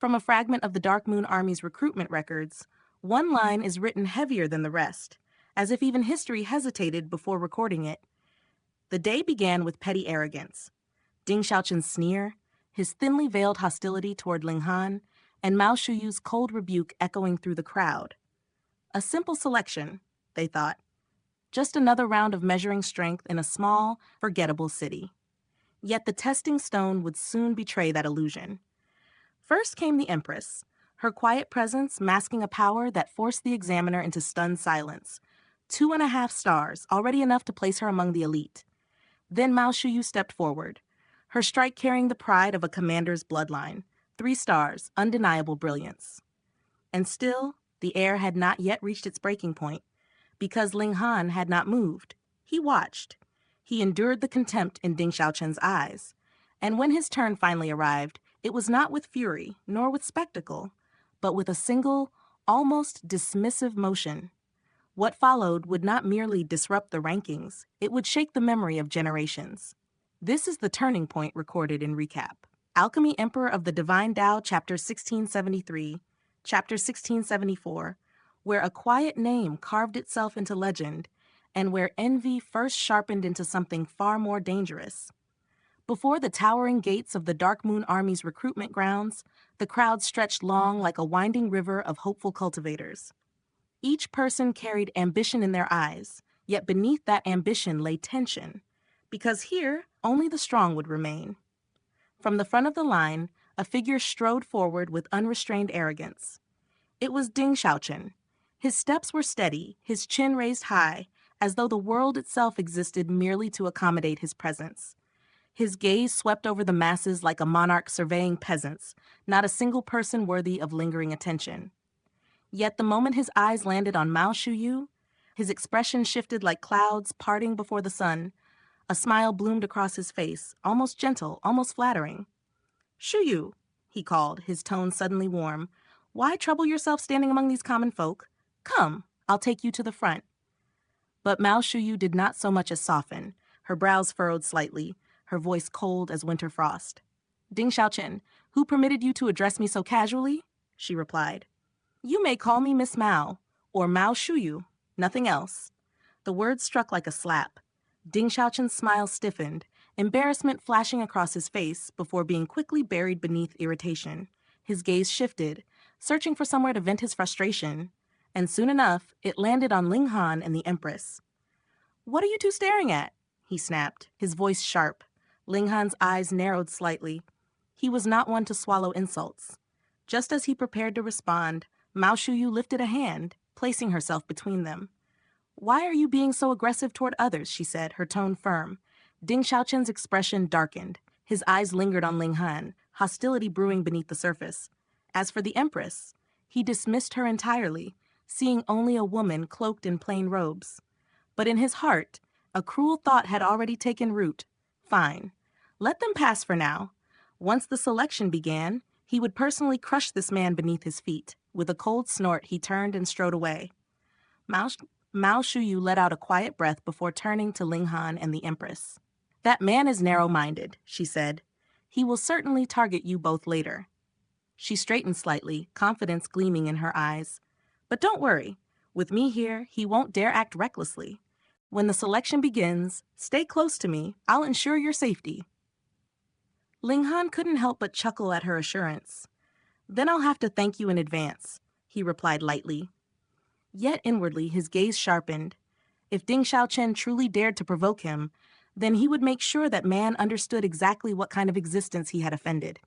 From a fragment of the Dark Moon Army's recruitment records, one line is written heavier than the rest, as if even history hesitated before recording it. The day began with petty arrogance. Ding Xiaochen's sneer, his thinly veiled hostility toward Ling Han, and Mao Shuyu's cold rebuke echoing through the crowd. A simple selection, they thought. Just another round of measuring strength in a small, forgettable city. Yet the testing stone would soon betray that illusion. First came the Empress, her quiet presence masking a power that forced the examiner into stunned silence. 2.5 stars, already enough to place her among the elite. Then Mao Shuyu stepped forward, her strike carrying the pride of a commander's bloodline. 3 stars, undeniable brilliance. And still, the air had not yet reached its breaking point, because Ling Han had not moved. He watched. He endured the contempt in Ding Xiaochen's eyes. And when his turn finally arrived, it was not with fury, nor with spectacle, but with a single, almost dismissive motion. What followed would not merely disrupt the rankings, it would shake the memory of generations. This is the turning point recorded in recap. Alchemy Emperor of the Divine Tao, Chapter 1673, Chapter 1674, where a quiet name carved itself into legend, and where envy first sharpened into something far more dangerous. Before the towering gates of the Dark Moon Army's recruitment grounds, the crowd stretched long like a winding river of hopeful cultivators. Each person carried ambition in their eyes, yet beneath that ambition lay tension, because here only the strong would remain. From the front of the line, a figure strode forward with unrestrained arrogance. It was Ding Xiaochen. His steps were steady, his chin raised high, as though the world itself existed merely to accommodate his presence. His gaze swept over the masses like a monarch surveying peasants, not a single person worthy of lingering attention. Yet the moment his eyes landed on Mao Shuyu, his expression shifted like clouds parting before the sun. A smile bloomed across his face, almost gentle, almost flattering. "Shuyu," he called, his tone suddenly warm, "why trouble yourself standing among these common folk? Come, I'll take you to the front." But Mao Shuyu did not so much as soften, her brows furrowed slightly, her voice cold as winter frost. "Ding Xiaochen, who permitted you to address me so casually?" she replied. "You may call me Miss Mao, or Mao Shuyu, nothing else." The words struck like a slap. Ding Xiaochen's smile stiffened, embarrassment flashing across his face before being quickly buried beneath irritation. His gaze shifted, searching for somewhere to vent his frustration, and soon enough, it landed on Ling Han and the Empress. "What are you two staring at?" he snapped, his voice sharp. Ling Han's eyes narrowed slightly. He was not one to swallow insults. Just as he prepared to respond, Mao Shuyu lifted a hand, placing herself between them. "Why are you being so aggressive toward others?" she said, her tone firm. Ding Xiaochen's expression darkened. His eyes lingered on Ling Han, hostility brewing beneath the surface. As for the Empress, he dismissed her entirely, seeing only a woman cloaked in plain robes. But in his heart, a cruel thought had already taken root. Fine. Let them pass for now. Once the selection began, he would personally crush this man beneath his feet. With a cold snort, he turned and strode away. Mao Shuyu let out a quiet breath before turning to Ling Han and the Empress. "That man is narrow-minded," she said. "He will certainly target you both later." She straightened slightly, confidence gleaming in her eyes. "But don't worry. With me here, he won't dare act recklessly. When the selection begins, stay close to me. I'll ensure your safety." Ling Han couldn't help but chuckle at her assurance. "Then I'll have to thank you in advance," he replied lightly. Yet inwardly, his gaze sharpened. If Ding Xiaochen truly dared to provoke him, then he would make sure that man understood exactly what kind of existence he had offended.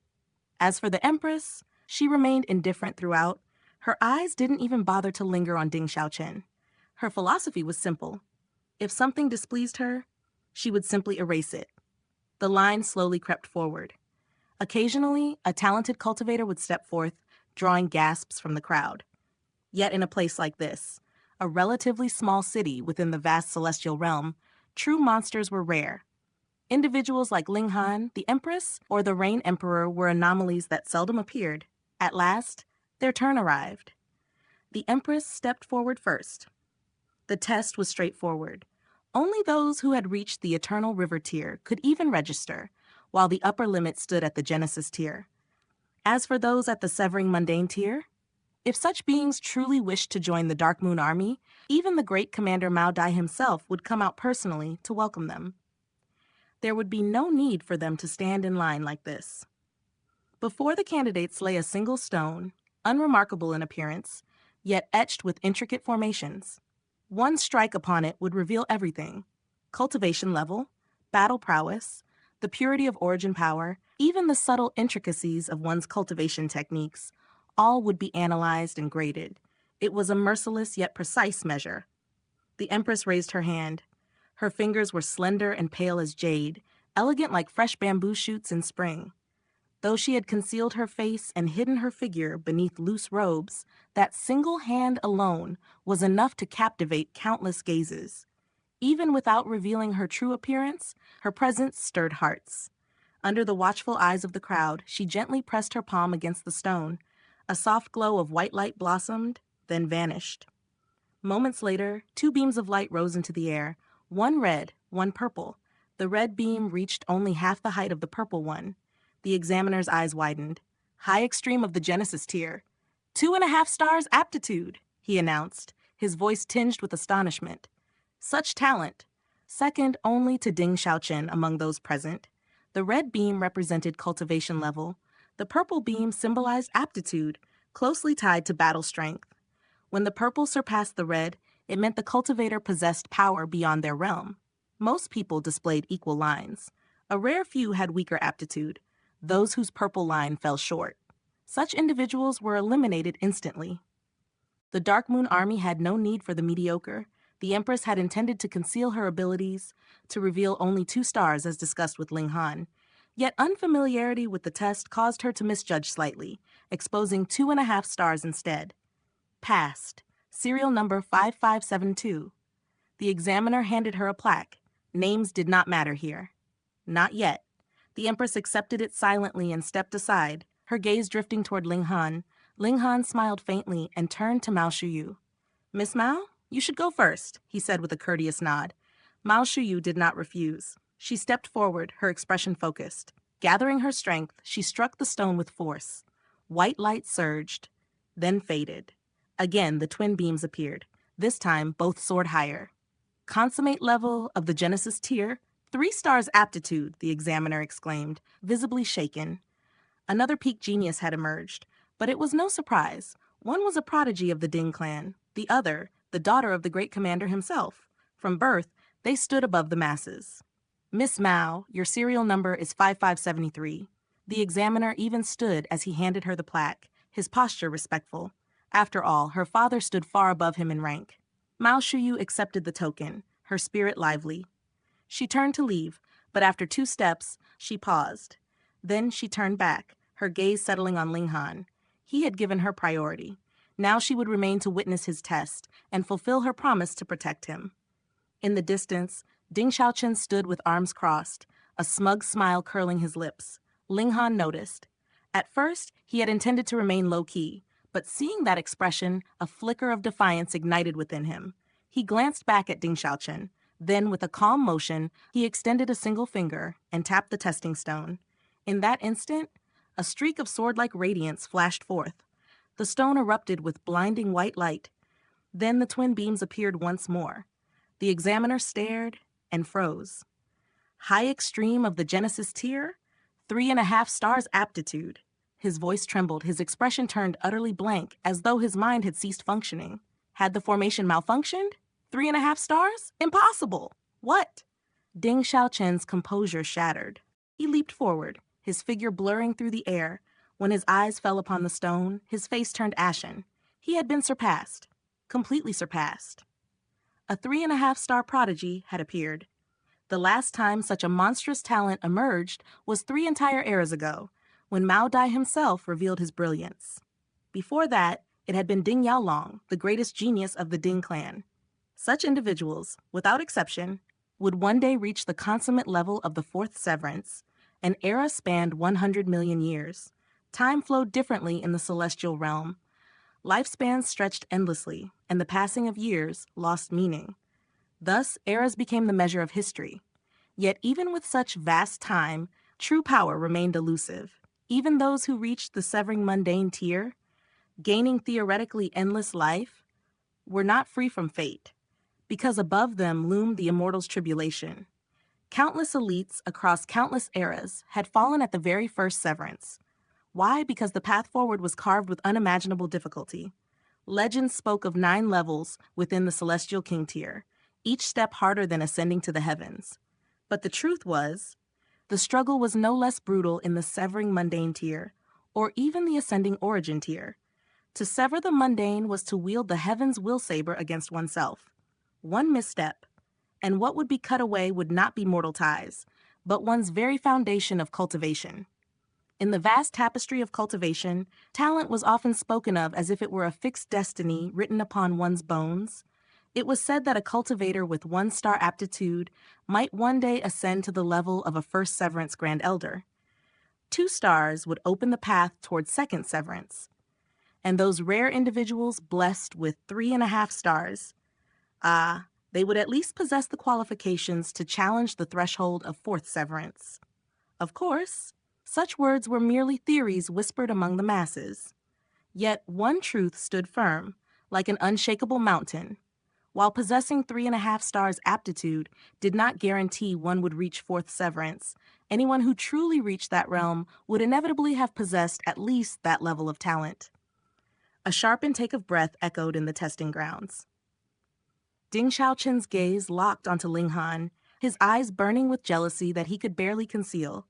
As for the Empress, she remained indifferent throughout. Her eyes didn't even bother to linger on Ding Xiaochen. Her philosophy was simple. If something displeased her, she would simply erase it. The line slowly crept forward. Occasionally, a talented cultivator would step forth, drawing gasps from the crowd. Yet in a place like this, a relatively small city within the vast celestial realm, true monsters were rare. Individuals like Ling Han, the Empress, or the Rain Emperor were anomalies that seldom appeared. At last, their turn arrived. The Empress stepped forward first. The test was straightforward. Only those who had reached the Eternal River tier could even register, while the upper limit stood at the Genesis tier. As for those at the severing mundane tier, if such beings truly wished to join the Dark Moon Army, even the great Commander Mao Dai himself would come out personally to welcome them. There would be no need for them to stand in line like this. Before the candidates lay a single stone, unremarkable in appearance, yet etched with intricate formations. One strike upon it would reveal everything: cultivation level, battle prowess, the purity of origin power, even the subtle intricacies of one's cultivation techniques. All would be analyzed and graded. It was a merciless yet precise measure. The Empress raised her hand. Her fingers were slender and pale as jade, elegant like fresh bamboo shoots in spring. Though she had concealed her face and hidden her figure beneath loose robes, that single hand alone was enough to captivate countless gazes. Even without revealing her true appearance, her presence stirred hearts. Under the watchful eyes of the crowd, she gently pressed her palm against the stone. A soft glow of white light blossomed, then vanished. Moments later, two beams of light rose into the air, one red, one purple. The red beam reached only half the height of the purple one. The examiner's eyes widened. High extreme of the Genesis tier. 2.5 stars aptitude, he announced, his voice tinged with astonishment. Such talent, second only to Ding Xiaochen among those present. The red beam represented cultivation level. The purple beam symbolized aptitude, closely tied to battle strength. When the purple surpassed the red, it meant the cultivator possessed power beyond their realm. Most people displayed equal lines. A rare few had weaker aptitude, those whose purple line fell short. Such individuals were eliminated instantly. The Dark Moon Army had no need for the mediocre. The Empress had intended to conceal her abilities, to reveal only 2 stars as discussed with Ling Han. Yet unfamiliarity with the test caused her to misjudge slightly, exposing 2.5 stars instead. Passed. Serial number 5572. The examiner handed her a plaque. Names did not matter here. Not yet. The Empress accepted it silently and stepped aside, her gaze drifting toward Ling Han. Ling Han smiled faintly and turned to Mao Shuyu. Miss Mao, you should go first, he said with a courteous nod. Mao Shuyu did not refuse. She stepped forward, her expression focused. Gathering her strength, she struck the stone with force. White light surged, then faded. Again, the twin beams appeared. This time, both soared higher. Consummate level of the Genesis tier, 3 stars aptitude, the examiner exclaimed, visibly shaken. Another peak genius had emerged, but it was no surprise. One was a prodigy of the Ding clan, the other, the daughter of the great commander himself. From birth, they stood above the masses. Miss Mao, your serial number is 5573. The examiner even stood as he handed her the plaque, his posture respectful. After all, her father stood far above him in rank. Mao Shuyu accepted the token, her spirit lively. She turned to leave, but after 2 steps, she paused. Then she turned back, her gaze settling on Ling Han. He had given her priority. Now she would remain to witness his test and fulfill her promise to protect him. In the distance, Ding Xiaochen stood with arms crossed, a smug smile curling his lips. Ling Han noticed. At first, he had intended to remain low-key, but seeing that expression, a flicker of defiance ignited within him. He glanced back at Ding Xiaochen. Then, with a calm motion, he extended a single finger and tapped the testing stone. In that instant, a streak of sword-like radiance flashed forth. The stone erupted with blinding white light. Then the twin beams appeared once more. The examiner stared and froze. High extreme of the Genesis tier, 3.5 stars aptitude. His voice trembled, his expression turned utterly blank, as though his mind had ceased functioning. Had the formation malfunctioned? 3.5 stars? Impossible! What? Ding Xiaochen's composure shattered. He leaped forward, his figure blurring through the air. When his eyes fell upon the stone, his face turned ashen. He had been surpassed. Completely surpassed. A 3.5 star prodigy had appeared. The last time such a monstrous talent emerged was 3 entire eras ago, when Mao Dai himself revealed his brilliance. Before that, it had been Ding Yaolong, the greatest genius of the Ding clan. Such individuals, without exception, would one day reach the consummate level of the 4th severance. An era spanned 100 million years. Time flowed differently in the celestial realm. Lifespans stretched endlessly, and the passing of years lost meaning. Thus, eras became the measure of history. Yet even with such vast time, true power remained elusive. Even those who reached the severing mundane tier, gaining theoretically endless life, were not free from fate, because above them loomed the immortal's tribulation. Countless elites across countless eras had fallen at the very first severance. Why? Because the path forward was carved with unimaginable difficulty. Legends spoke of 9 levels within the celestial king tier, each step harder than ascending to the heavens. But the truth was, the struggle was no less brutal in the severing mundane tier, or even the ascending origin tier. To sever the mundane was to wield the heaven's will saber against oneself. One misstep, and what would be cut away would not be mortal ties, but one's very foundation of cultivation. In the vast tapestry of cultivation, talent was often spoken of as if it were a fixed destiny written upon one's bones. It was said that a cultivator with 1-star aptitude might one day ascend to the level of a first severance grand elder. 2 stars would open the path towards second severance. And those rare individuals blessed with 3.5 stars, they would at least possess the qualifications to challenge the threshold of fourth severance. Of course, such words were merely theories whispered among the masses. Yet one truth stood firm, like an unshakable mountain. While possessing 3.5 stars aptitude did not guarantee one would reach fourth severance, anyone who truly reached that realm would inevitably have possessed at least that level of talent. A sharp intake of breath echoed in the testing grounds. Ding Xiaochen's gaze locked onto Ling Han, his eyes burning with jealousy that he could barely conceal.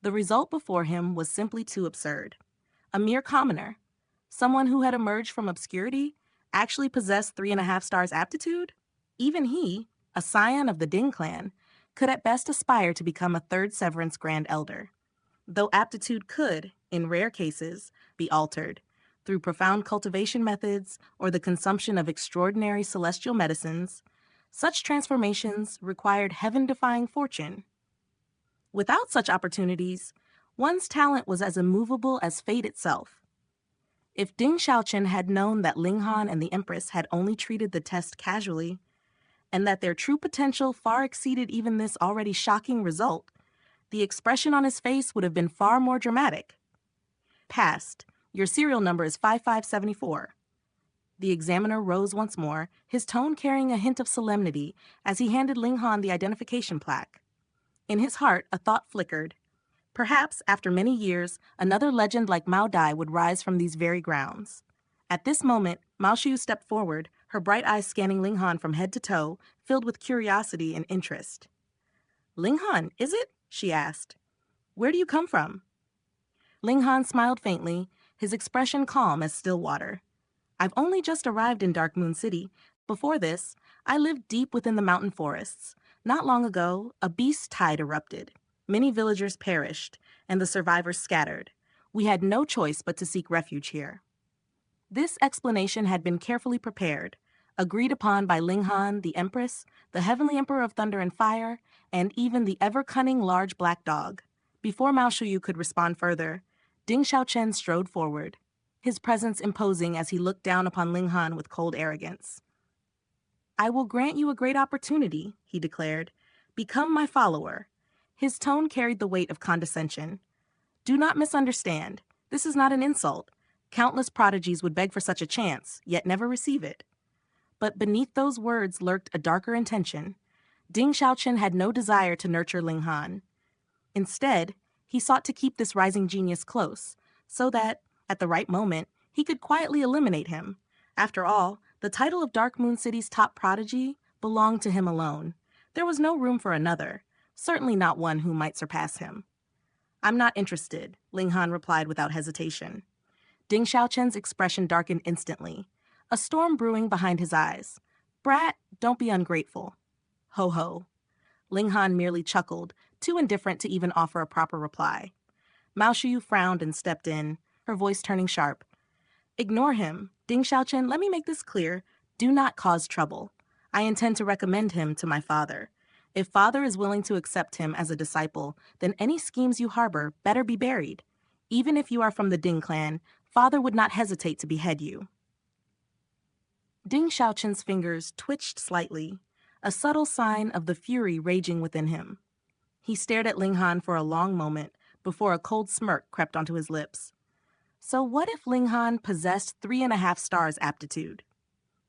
The result before him was simply too absurd. A mere commoner, someone who had emerged from obscurity, actually possessed 3.5 stars aptitude? Even he, a scion of the Ding clan, could at best aspire to become a third severance grand elder. Though aptitude could, in rare cases, be altered through profound cultivation methods or the consumption of extraordinary celestial medicines, such transformations required heaven-defying fortune. Without such opportunities, one's talent was as immovable as fate itself. If Ding Xiaochen had known that Ling Han and the Empress had only treated the test casually, and that their true potential far exceeded even this already shocking result, the expression on his face would have been far more dramatic. Passed. Your serial number is 5574. The examiner rose once more, his tone carrying a hint of solemnity as he handed Ling Han the identification plaque. In his heart, a thought flickered. Perhaps, after many years, another legend like Mao Dai would rise from these very grounds. At this moment, Mao Shuyu stepped forward, her bright eyes scanning Ling Han from head to toe, filled with curiosity and interest. "Ling Han, is it?" she asked. "Where do you come from?" Ling Han smiled faintly, his expression calm as still water. "I've only just arrived in Dark Moon City. Before this, I lived deep within the mountain forests. Not long ago, a beast tide erupted. Many villagers perished, and the survivors scattered. We had no choice but to seek refuge here." This explanation had been carefully prepared, agreed upon by Ling Han, the Empress, the Heavenly Emperor of Thunder and Fire, and even the ever-cunning large black dog. Before Mao Shuyu could respond further, Ding Xiaochen strode forward, his presence imposing as he looked down upon Ling Han with cold arrogance. "I will grant you a great opportunity," he declared. "Become my follower." His tone carried the weight of condescension. "Do not misunderstand. This is not an insult. Countless prodigies would beg for such a chance, yet never receive it." But beneath those words lurked a darker intention. Ding Xiaochen had no desire to nurture Ling Han. Instead, he sought to keep this rising genius close, so that, at the right moment, he could quietly eliminate him. After all, the title of Dark Moon City's top prodigy belonged to him alone. There was no room for another, certainly not one who might surpass him. "I'm not interested," Ling Han replied without hesitation. Ding Xiaochen's expression darkened instantly, a storm brewing behind his eyes. "Brat, don't be ungrateful." "Ho ho." Ling Han merely chuckled, too indifferent to even offer a proper reply. Mao Shuyu frowned and stepped in, her voice turning sharp. "Ignore him. Ding Xiaochen, let me make this clear. Do not cause trouble. I intend to recommend him to my father. If father is willing to accept him as a disciple, then any schemes you harbor better be buried. Even if you are from the Ding clan, father would not hesitate to behead you." Ding Xiaochen's fingers twitched slightly, a subtle sign of the fury raging within him. He stared at Ling Han for a long moment, before a cold smirk crept onto his lips. So what if Ling Han possessed 3.5 stars aptitude?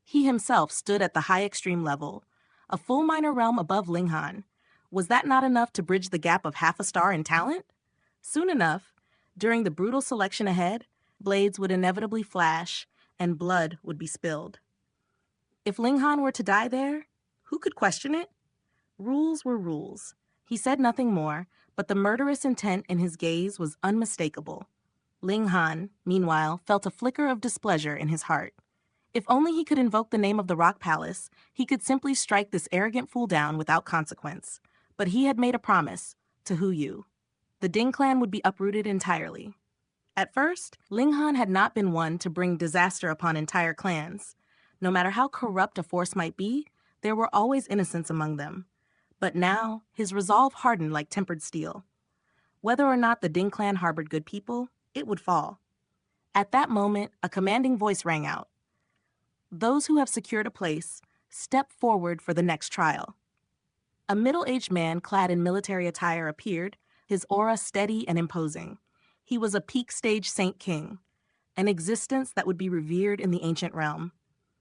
He himself stood at the high extreme level, a full minor realm above Ling Han. Was that not enough to bridge the gap of half a star in talent? Soon enough, during the brutal selection ahead, blades would inevitably flash and blood would be spilled. If Ling Han were to die there, who could question it? Rules were rules. He said nothing more, but the murderous intent in his gaze was unmistakable. Ling Han, meanwhile, felt a flicker of displeasure in his heart. If only he could invoke the name of the Rock Palace, he could simply strike this arrogant fool down without consequence. But he had made a promise to Hu Yu. The Ding clan would be uprooted entirely. At first, Ling Han had not been one to bring disaster upon entire clans. No matter how corrupt a force might be, there were always innocents among them. But now, his resolve hardened like tempered steel. Whether or not the Ding clan harbored good people, it would fall. At that moment, a commanding voice rang out. Those who have secured a place, step forward for the next trial. A middle-aged man clad in military attire appeared, his aura steady and imposing. He was a peak stage Saint King, an existence that would be revered in the ancient realm.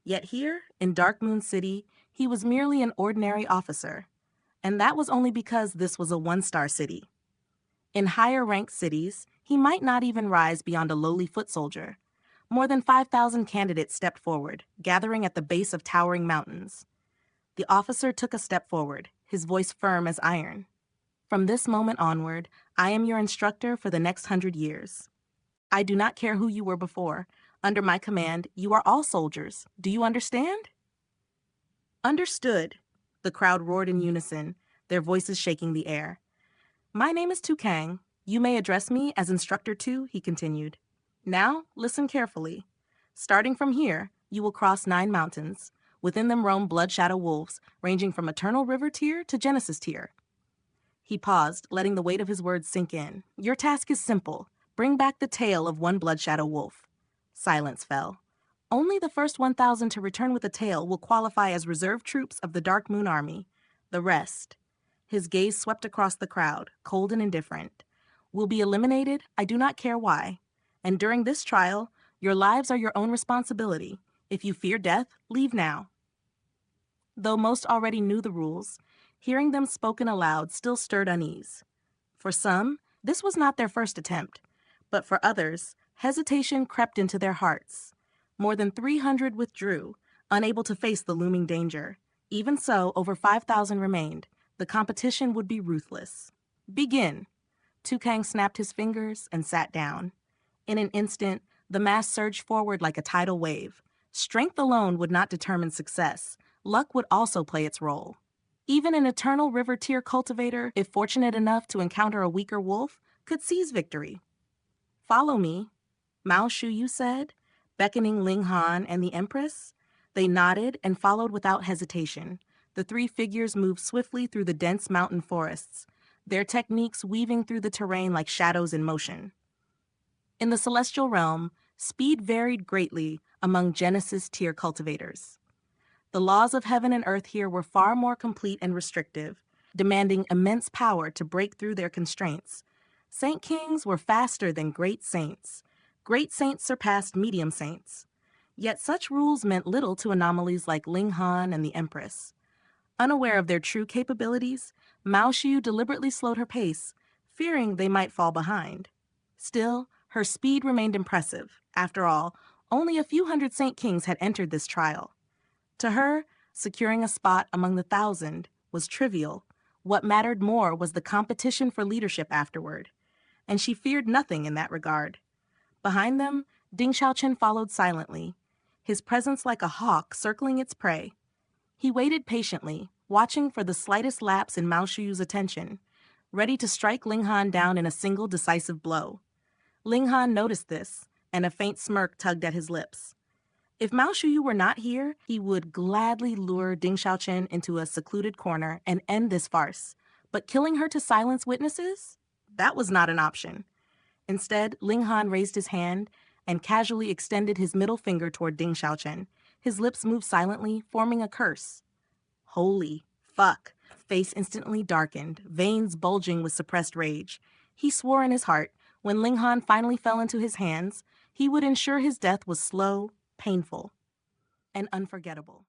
Yet here, in Dark Moon City, he was merely an ordinary officer. And that was only because this was a one-star city. In higher-ranked cities, he might not even rise beyond a lowly foot soldier. More than 5,000 candidates stepped forward, gathering at the base of towering mountains. The officer took a step forward, his voice firm as iron. From this moment onward, I am your instructor for the next 100 years. I do not care who you were before. Under my command, you are all soldiers. Do you understand? Understood, the crowd roared in unison, their voices shaking the air. My name is Tu Kang. You may address me as Instructor 2, he continued. Now, listen carefully. Starting from here, you will cross 9 mountains. Within them roam blood shadow wolves, ranging from Eternal River tier to Genesis tier. He paused, letting the weight of his words sink in. Your task is simple. Bring back the tail of one blood shadow wolf. Silence fell. Only the first 1,000 to return with a tail will qualify as reserve troops of the Dark Moon Army. The rest. His gaze swept across the crowd, cold and indifferent. Will be eliminated, I do not care why. And during this trial, your lives are your own responsibility. If you fear death, leave now. Though most already knew the rules, hearing them spoken aloud still stirred unease. For some, this was not their first attempt, but for others, hesitation crept into their hearts. More than 300 withdrew, unable to face the looming danger. Even so, over 5,000 remained. The competition would be ruthless. Begin. Tu Kang snapped his fingers and sat down. In an instant, the mass surged forward like a tidal wave. Strength alone would not determine success. Luck would also play its role. Even an Eternal River tier cultivator, if fortunate enough to encounter a weaker wolf, could seize victory. Follow me, Mao Shuyu said, beckoning Ling Han and the Empress. They nodded and followed without hesitation. The 3 figures moved swiftly through the dense mountain forests, their techniques weaving through the terrain like shadows in motion. In the celestial realm, speed varied greatly among Genesis tier cultivators. The laws of heaven and earth here were far more complete and restrictive, demanding immense power to break through their constraints. Saint Kings were faster than great saints. Great saints surpassed medium saints. Yet such rules meant little to anomalies like Ling Han and the Empress. Unaware of their true capabilities, Mao Shuyu deliberately slowed her pace, fearing they might fall behind. Still, her speed remained impressive. After all, only a few hundred Saint Kings had entered this trial. To her, securing a spot among the 1,000 was trivial. What mattered more was the competition for leadership afterward, and she feared nothing in that regard. Behind them, Ding Xiaochen followed silently, his presence like a hawk circling its prey. He waited patiently, watching for the slightest lapse in Mao Shuyu's attention, ready to strike Ling Han down in a single decisive blow. Ling Han noticed this, and a faint smirk tugged at his lips. If Mao Shuyu were not here, he would gladly lure Ding Xiaochen into a secluded corner and end this farce. But killing her to silence witnesses? That was not an option. Instead, Ling Han raised his hand and casually extended his middle finger toward Ding Xiaochen. His lips moved silently, forming a curse. Holy fuck. Face instantly darkened, veins bulging with suppressed rage. He swore in his heart, when Ling Han finally fell into his hands, he would ensure his death was slow, painful, and unforgettable.